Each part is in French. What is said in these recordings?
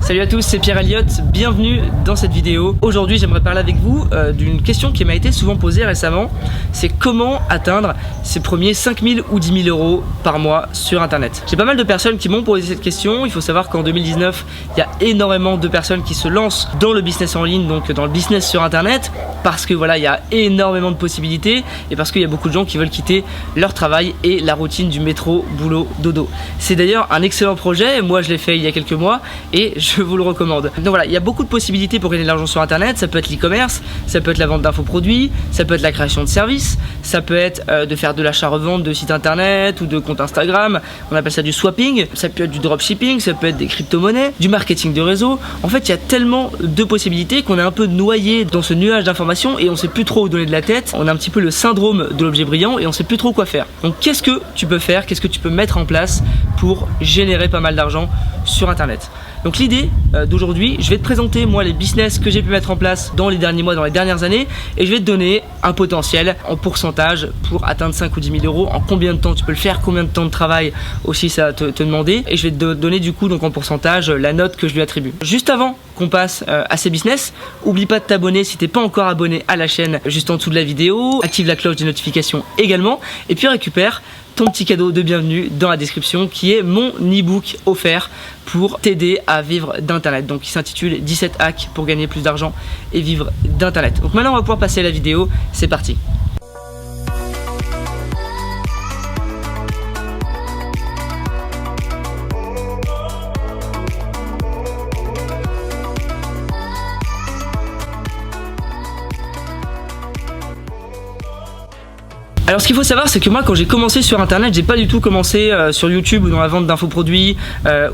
Salut à tous, c'est Pierre Elliott, bienvenue dans cette vidéo. Aujourd'hui j'aimerais parler avec vous d'une question qui m'a été souvent posée récemment. C'est comment atteindre ses premiers 5 000 ou 10 000 euros par mois sur internet. J'ai pas mal de personnes qui m'ont posé cette question. Il faut savoir qu'en 2019 il y a énormément de personnes qui se lancent dans le business en ligne, donc dans le business sur internet, parce que voilà, il y a énormément de possibilités et parce qu'il y a beaucoup de gens qui veulent quitter leur travail et la routine du métro, boulot, dodo. C'est d'ailleurs un excellent projet, moi je l'ai fait il y a quelques mois et je vous le recommande. Donc voilà, il y a beaucoup de possibilités pour gagner de l'argent sur internet. Ça peut être l'e-commerce, ça peut être la vente d'infoproduits, ça peut être la création de services, ça peut être de faire de l'achat-revente de sites internet ou de comptes Instagram, on appelle ça du swapping, ça peut être du dropshipping, ça peut être des crypto-monnaies, du marketing de réseau. En fait il y a tellement de possibilités qu'on est un peu noyé dans ce nuage d'informations et on sait plus trop où donner de la tête. On a un petit peu le syndrome de l'objet brillant et on sait plus trop quoi faire. Donc qu'est-ce que tu peux faire, qu'est-ce que tu peux mettre en place pour générer pas mal d'argent sur internet? Donc l'idée d'aujourd'hui, je vais te présenter moi les business que j'ai pu mettre en place dans les derniers mois, dans les dernières années, et je vais te donner un potentiel en pourcentage pour atteindre 5 ou 10 000 euros, en combien de temps tu peux le faire, combien de temps de travail aussi ça va te demander, et je vais te donner du coup donc en pourcentage la note que je lui attribue. Juste avant qu'on passe à ces business, oublie pas de t'abonner si t'es pas encore abonné à la chaîne juste en dessous de la vidéo, active la cloche des notifications également, et puis récupère ton petit cadeau de bienvenue dans la description qui est mon e-book offert pour t'aider à vivre d'internet. Donc il s'intitule 17 hacks pour gagner plus d'argent et vivre d'internet. Donc maintenant on va pouvoir passer à la vidéo, c'est parti. Alors ce qu'il faut savoir, c'est que moi quand j'ai commencé sur internet, j'ai pas du tout commencé sur YouTube ou dans la vente d'infoproduits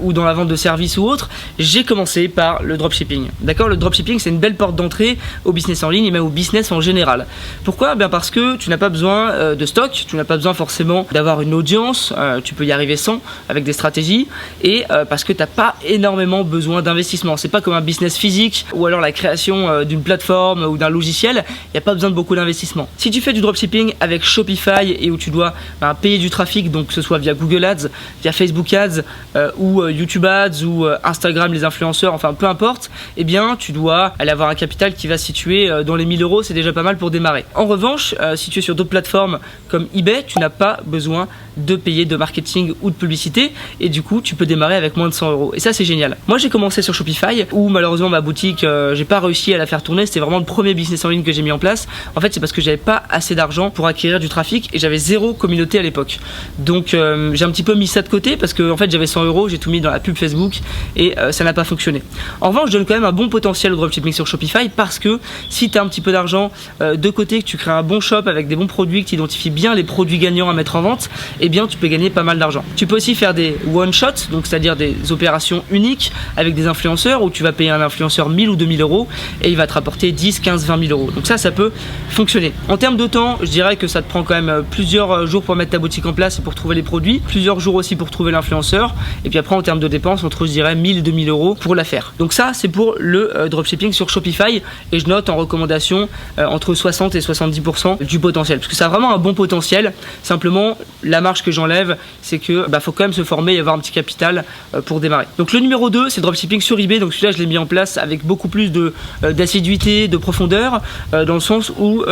ou dans la vente de services ou autre. J'ai commencé par le dropshipping. D'accord, le dropshipping c'est une belle porte d'entrée au business en ligne et même au business en général. Pourquoi? Bien parce que tu n'as pas besoin de stock, tu n'as pas besoin forcément d'avoir une audience, tu peux y arriver sans, avec des stratégies, et parce que tu n'as pas énormément besoin d'investissement. C'est pas comme un business physique ou alors la création d'une plateforme ou d'un logiciel, il n'y a pas besoin de beaucoup d'investissement. Si tu fais du dropshipping avec Shopify et où tu dois payer du trafic, donc que ce soit via Google Ads, via Facebook Ads ou YouTube Ads ou Instagram, les influenceurs, enfin peu importe, eh bien tu dois aller avoir un capital qui va se situer dans les 1000 euros, c'est déjà pas mal pour démarrer. En revanche, si tu es sur d'autres plateformes comme eBay, tu n'as pas besoin de payer de marketing ou de publicité et du coup tu peux démarrer avec moins de 100 euros et ça c'est génial. Moi j'ai commencé sur Shopify où malheureusement ma boutique j'ai pas réussi à la faire tourner, c'était vraiment le premier business en ligne que j'ai mis en place. En fait c'est parce que j'avais pas assez d'argent pour acquérir du trafic et j'avais zéro communauté à l'époque, donc j'ai un petit peu mis ça de côté parce que en fait j'avais 100 euros, j'ai tout mis dans la pub Facebook et ça n'a pas fonctionné. En revanche je donne quand même un bon potentiel au dropshipping sur Shopify parce que si tu as un petit peu d'argent de côté, que tu crées un bon shop avec des bons produits, que tu identifies bien les produits gagnants à mettre en vente, eh bien tu peux gagner pas mal d'argent. Tu peux aussi faire des one shot, donc c'est-à-dire des opérations uniques avec des influenceurs où tu vas payer un influenceur 1000 ou 2000 euros et il va te rapporter 10, 15, 20 000 euros. Donc ça peut fonctionner. En termes de temps, je dirais que ça te prend quand même plusieurs jours pour mettre ta boutique en place et pour trouver les produits, plusieurs jours aussi pour trouver l'influenceur, et puis après en termes de dépenses, entre je dirais 1000 et 2000 euros pour la faire. Donc ça c'est pour le dropshipping sur Shopify et je note en recommandation entre 60 et 70% du potentiel parce que ça a vraiment un bon potentiel. Simplement la marge que j'enlève, c'est que faut quand même se former et avoir un petit capital pour démarrer. Donc le numéro 2 c'est le dropshipping sur eBay. Donc celui-là je l'ai mis en place avec beaucoup plus d'assiduité, de profondeur, dans le sens où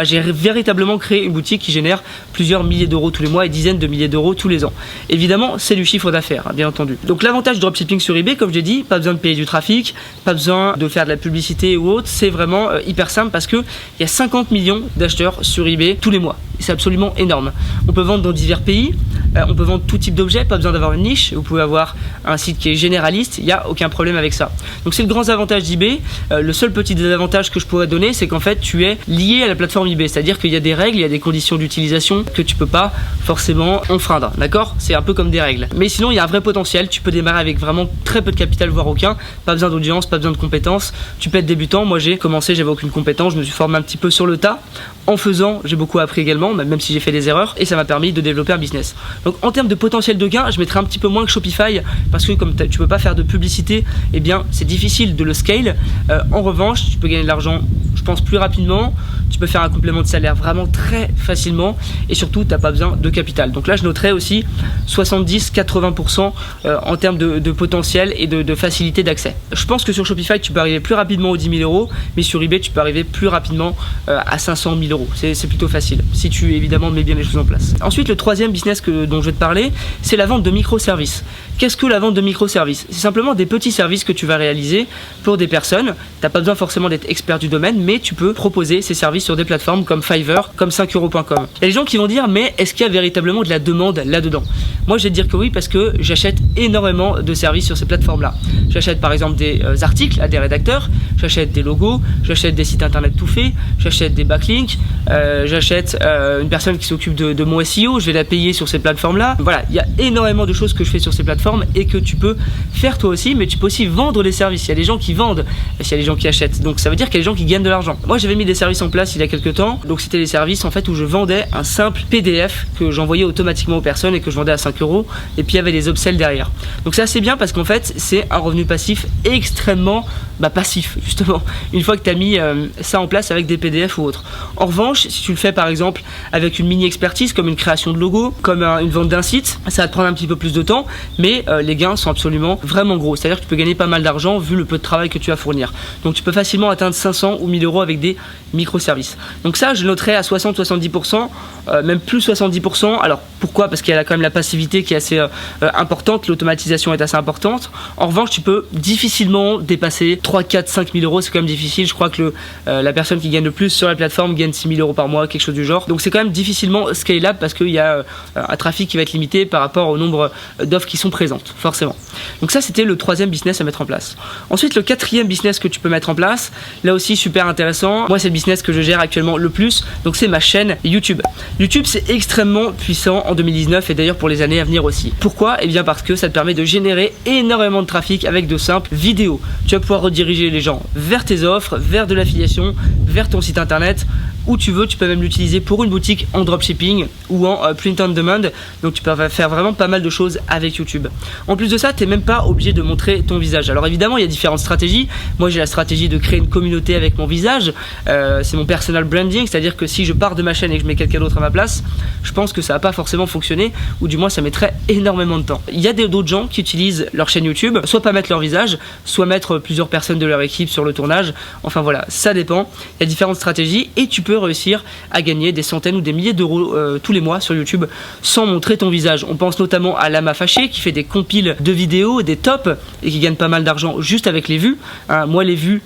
j'ai véritablement créé une boutique qui génère plusieurs milliers d'euros tous les mois et dizaines de milliers d'euros tous les ans. Évidemment c'est du chiffre d'affaires, bien entendu. Donc l'avantage du dropshipping sur eBay, comme j'ai dit, pas besoin de payer du trafic, pas besoin de faire de la publicité ou autre, c'est vraiment hyper simple parce que il y a 50 millions d'acheteurs sur eBay tous les mois. C'est absolument énorme. On peut vendre dans divers pays, on peut vendre tout type d'objets, pas besoin d'avoir une niche. Vous pouvez avoir un site qui est généraliste, il n'y a aucun problème avec ça. Donc c'est le grand avantage d'eBay. Le seul petit désavantage que je pourrais donner, c'est qu'en fait tu es lié à la plateforme eBay, c'est-à-dire qu'il y a des règles, il y a des conditions d'utilisation que tu peux pas forcément enfreindre, d'accord? C'est un peu comme des règles. Mais sinon il y a un vrai potentiel, tu peux démarrer avec vraiment très peu de capital, voire aucun, pas besoin d'audience, pas besoin de compétences, tu peux être débutant. Moi j'ai commencé, j'avais aucune compétence, je me suis formé un petit peu sur le tas. En faisant, j'ai beaucoup appris également, même si j'ai fait des erreurs, et ça m'a permis de développer un business. Donc en termes de potentiel de gain, je mettrai un petit peu moins que Shopify parce que comme tu peux pas faire de publicité, eh bien c'est difficile de le scale. En revanche, tu peux gagner de l'argent je pense plus rapidement, tu peux faire un complément de salaire vraiment très facilement et surtout tu n'as pas besoin de capital. Donc là je noterais aussi 70-80% en termes de potentiel et de facilité d'accès. Je pense que sur Shopify tu peux arriver plus rapidement aux 10 000 €, mais sur eBay tu peux arriver plus rapidement à 500 000 €. C'est plutôt facile si tu évidemment mets bien les choses en place. Ensuite le troisième business dont je vais te parler, c'est la vente de microservices. Qu'est-ce que la vente de microservices? C'est simplement des petits services que tu vas réaliser pour des personnes. Tu n'as pas besoin forcément d'être expert du domaine, mais tu peux proposer ces services sur des plateformes comme Fiverr, comme 5euros.com. Il y a des gens qui vont dire, mais est-ce qu'il y a véritablement de la demande là-dedans? Moi je vais te dire que oui, parce que j'achète énormément de services sur ces plateformes-là. J'achète par exemple des articles à des rédacteurs, j'achète des logos, j'achète des sites internet tout faits, j'achète des backlinks, j'achète une personne qui s'occupe de mon SEO, je vais la payer sur ces plateformes-là. Voilà, il y a énormément de choses que je fais sur ces plateformes et que tu peux faire toi aussi, mais tu peux aussi vendre des services. Il y a des gens qui vendent, il y a des gens qui achètent, donc ça veut dire qu'il y a des gens qui gagnent de l'argent. Moi j'avais mis des services en place il y a quelques temps, donc c'était des services en fait où je vendais un simple PDF que j'envoyais automatiquement aux personnes et que je vendais à 5 €, et puis il y avait des upsells derrière. Donc c'est assez bien parce qu'en fait c'est un revenu passif extrêmement passif justement, une fois que tu as mis ça en place avec des PDF ou autre. En revanche, si tu le fais par exemple avec une mini expertise comme une création de logo, comme une vente d'un site, ça va te prendre un petit peu plus de temps, mais les gains sont absolument vraiment gros. C'est-à-dire que tu peux gagner pas mal d'argent vu le peu de travail que tu vas fournir. Donc tu peux facilement atteindre 500 ou 1000 € avec des microservices. Donc ça, je noterais à 60-70%, même plus 70%. Alors pourquoi? Parce qu'il y a quand même la passivité qui est assez importante, l'automatisation est assez importante. En revanche, tu peux difficilement dépasser 3, 4, 5 000 €. C'est quand même difficile. Je crois que la personne qui gagne le plus sur la plateforme gagne 6 000 € par mois, quelque chose du genre. Donc c'est quand même difficilement scalable parce qu'il y a un trafic qui va être limité par rapport au nombre d'offres qui sont présentes, forcément. Donc ça, c'était le troisième business à mettre en place. Ensuite, le quatrième business que tu peux mettre en place, là aussi super intéressant. Moi, c'est le business que je gère actuellement le plus, donc c'est ma chaîne YouTube. YouTube, c'est extrêmement puissant en 2019 et d'ailleurs pour les années à venir aussi. Pourquoi? Eh bien parce que ça te permet de générer énormément de trafic avec de simples vidéos. Tu vas pouvoir rediriger les gens vers tes offres, vers de l'affiliation, vers ton site internet, où tu veux. Tu peux même l'utiliser pour une boutique en dropshipping ou en print on demand. Donc tu peux faire vraiment pas mal de choses avec YouTube. En plus de ça, tu n'es même pas obligé de montrer ton visage. Alors évidemment, il y a différentes stratégies. Moi, j'ai la stratégie de créer une communauté avec mon visage. C'est mon personal branding, c'est-à-dire que si je pars de ma chaîne et que je mets quelqu'un d'autre à ma place, je pense que ça va pas forcément fonctionner, ou du moins ça mettrait énormément de temps. Il y a d'autres gens qui utilisent leur chaîne YouTube, soit pas mettre leur visage, soit mettre plusieurs personnes de leur équipe sur le tournage. Enfin voilà, ça dépend. Il y a différentes stratégies et tu peux réussir à gagner des centaines ou des milliers d'euros tous les mois sur YouTube sans montrer ton visage. On pense notamment à Lama Fâché qui fait des compiles de vidéos, des tops, et qui gagne pas mal d'argent juste avec les vues. Moi, les vues,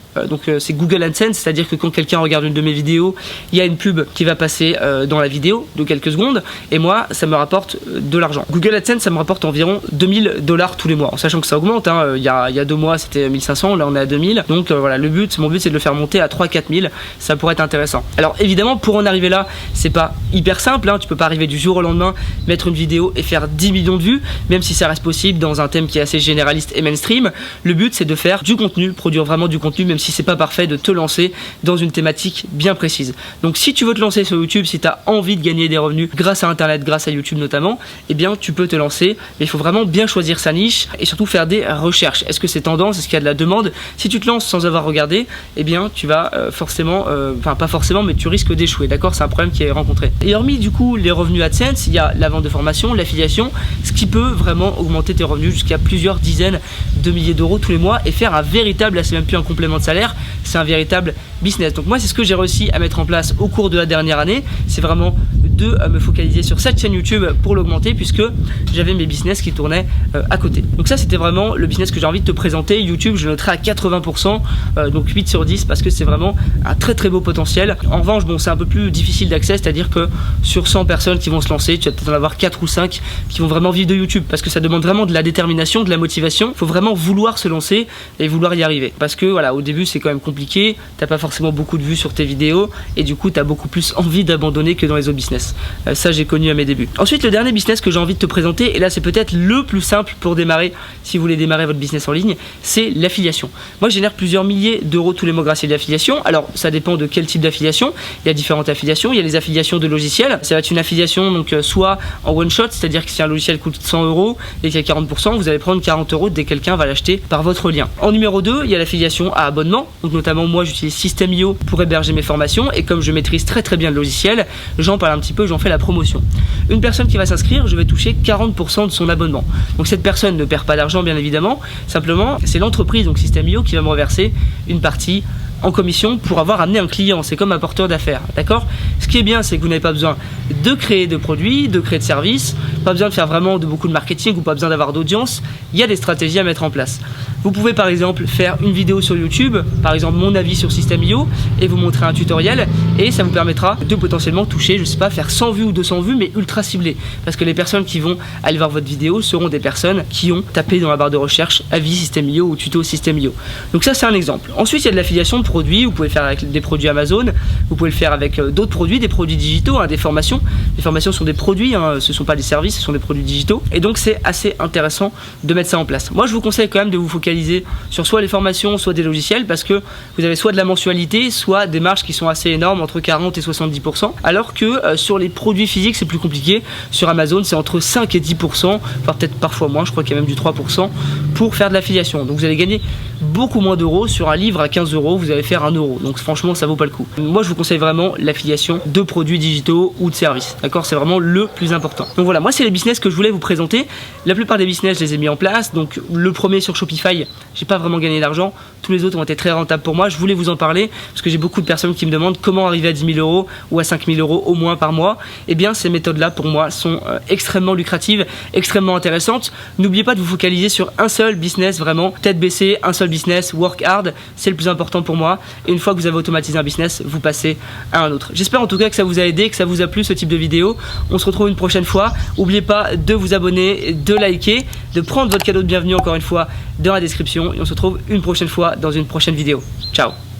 c'est Google AdSense, c'est-à-dire que quand quelqu'un regarde une de mes vidéos, il y a une pub qui va passer dans la vidéo de quelques secondes, et moi, ça me rapporte de l'argent. Google AdSense, ça me rapporte environ 2000 $ tous les mois, en sachant que ça augmente. Il y a 2 mois, c'était 1500, là on est à 2000. Donc voilà, mon but, c'est de le faire monter à 3-4 000. Ça pourrait être intéressant. Alors évidemment, pour en arriver là, c'est pas hyper simple. Tu peux pas arriver du jour au lendemain, mettre une vidéo et faire 10 millions de vues, même si ça reste possible dans un thème qui est assez généraliste et mainstream. Le but, c'est de faire du contenu, produire vraiment du contenu, même si c'est pas parfait, de te lancer dans une thématique bien précise. Donc si tu veux te lancer sur YouTube, si tu as envie de gagner des revenus grâce à Internet, grâce à YouTube notamment, eh bien tu peux te lancer, mais il faut vraiment bien choisir sa niche et surtout faire des recherches. Est-ce que c'est tendance? Est-ce qu'il y a de la demande? Si tu te lances sans avoir regardé, eh bien tu vas forcément, pas forcément, mais tu risques d'échouer, d'accord? C'est un problème qui est rencontré. Et hormis du coup les revenus AdSense, il y a la vente de formation, l'affiliation, ce qui peut vraiment augmenter tes revenus jusqu'à plusieurs dizaines de milliers d'euros tous les mois et faire un véritable, là c'est même plus un complément de salaire, c'est un véritable business. Donc moi c'est ce que j'ai réussi à mettre en place au cours de la dernière année, c'est vraiment de me focaliser sur cette chaîne YouTube pour l'augmenter, puisque j'avais mes business qui tournaient à côté. Donc ça c'était vraiment le business que j'ai envie de te présenter. YouTube, je noterai à 80%, donc 8 sur 10, parce que c'est vraiment un très très beau potentiel. En revanche, bon, c'est un peu plus difficile d'accès, c'est-à-dire que sur 100 personnes qui vont se lancer, tu vas peut-être en avoir 4 ou 5 qui vont vraiment vivre de YouTube, parce que ça demande vraiment de la détermination, de la motivation. Il faut vraiment vouloir se lancer et vouloir y arriver, parce que voilà, au début c'est quand même compliqué, t'as pas forcément beaucoup de vues sur tes vidéos et du coup t'as beaucoup plus envie d'abandonner que dans les autres business. business. Ça, j'ai connu à mes débuts. Ensuite, le dernier business que j'ai envie de te présenter, et là c'est peut-être le plus simple pour démarrer si vous voulez démarrer votre business en ligne, c'est l'affiliation. Moi, je génère plusieurs milliers d'euros tous les mois grâce à l'affiliation. Alors, ça dépend de quel type d'affiliation. Il y a différentes affiliations. Il y a les affiliations de logiciels. Ça va être une affiliation donc soit en one shot, c'est-à-dire que si un logiciel coûte 100 euros et qu'il y a 40%, vous allez prendre 40 euros dès que quelqu'un va l'acheter par votre lien. En numéro 2, il y a l'affiliation à abonnement. Donc notamment moi, j'utilise System.io pour héberger mes formations et comme je maîtrise très très bien le logiciel, j'en parle un petit peu, j'en fais la promotion. Une personne qui va s'inscrire, je vais toucher 40% de son abonnement. Donc cette personne ne perd pas d'argent bien évidemment, simplement c'est l'entreprise, donc System.io, qui va me reverser une partie en commission pour avoir amené un client. C'est comme un porteur d'affaires, d'accord? Ce qui est bien, c'est que vous n'avez pas besoin de créer de produits, de créer de services, pas besoin de faire vraiment beaucoup de marketing ou pas besoin d'avoir d'audience. Il y a des stratégies à mettre en place. Vous pouvez par exemple faire une vidéo sur YouTube, par exemple mon avis sur System.io, et vous montrer un tutoriel, et ça vous permettra de potentiellement toucher, je sais pas, faire 100 vues ou 200 vues, mais ultra ciblées. Parce que les personnes qui vont aller voir votre vidéo seront des personnes qui ont tapé dans la barre de recherche avis System.io ou tuto System.io. Donc ça, c'est un exemple. Ensuite, il y a de l'affiliation de produits. Vous pouvez le faire avec des produits Amazon, vous pouvez le faire avec d'autres produits, des produits digitaux, des formations. Les formations sont des produits, ce ne sont pas des services, ce sont des produits digitaux. Et donc c'est assez intéressant de mettre ça en place. Moi, je vous conseille quand même de vous focaliser sur soit les formations, soit des logiciels, parce que vous avez soit de la mensualité, soit des marges qui sont assez énormes, entre 40 et 70%, alors que sur les produits physiques, c'est plus compliqué. Sur Amazon, c'est entre 5 et 10%, voire peut-être parfois moins, je crois qu'il y a même du 3% pour faire de l'affiliation. Donc vous allez gagner beaucoup moins d'euros. Sur un livre à 15 euros, vous allez faire 1 euro. Donc franchement, ça vaut pas le coup. Moi, je vous conseille vraiment l'affiliation de produits digitaux ou de services. D'accord? C'est vraiment le plus important. Donc voilà, moi, c'est les business que je voulais vous présenter. La plupart des business, je les ai mis en place. Donc le premier sur Shopify, j'ai pas vraiment gagné d'argent. Tous les autres ont été très rentables pour moi. Je voulais vous en parler parce que j'ai beaucoup de personnes qui me demandent comment arriver à 10 000 euros ou à 5 000 euros au moins par mois. Eh bien, ces méthodes-là, pour moi, sont extrêmement lucratives, extrêmement intéressantes. N'oubliez pas de vous focaliser sur un seul business, vraiment, tête baissée, un seul business, work hard, c'est le plus important pour moi. Et une fois que vous avez automatisé un business, vous passez à un autre. J'espère en tout cas que ça vous a aidé, que ça vous a plu ce type de vidéo. On se retrouve une prochaine fois. N'oubliez pas de vous abonner, de liker, de prendre votre cadeau de bienvenue encore une fois dans la description. Et on se retrouve une prochaine fois dans une prochaine vidéo. Ciao!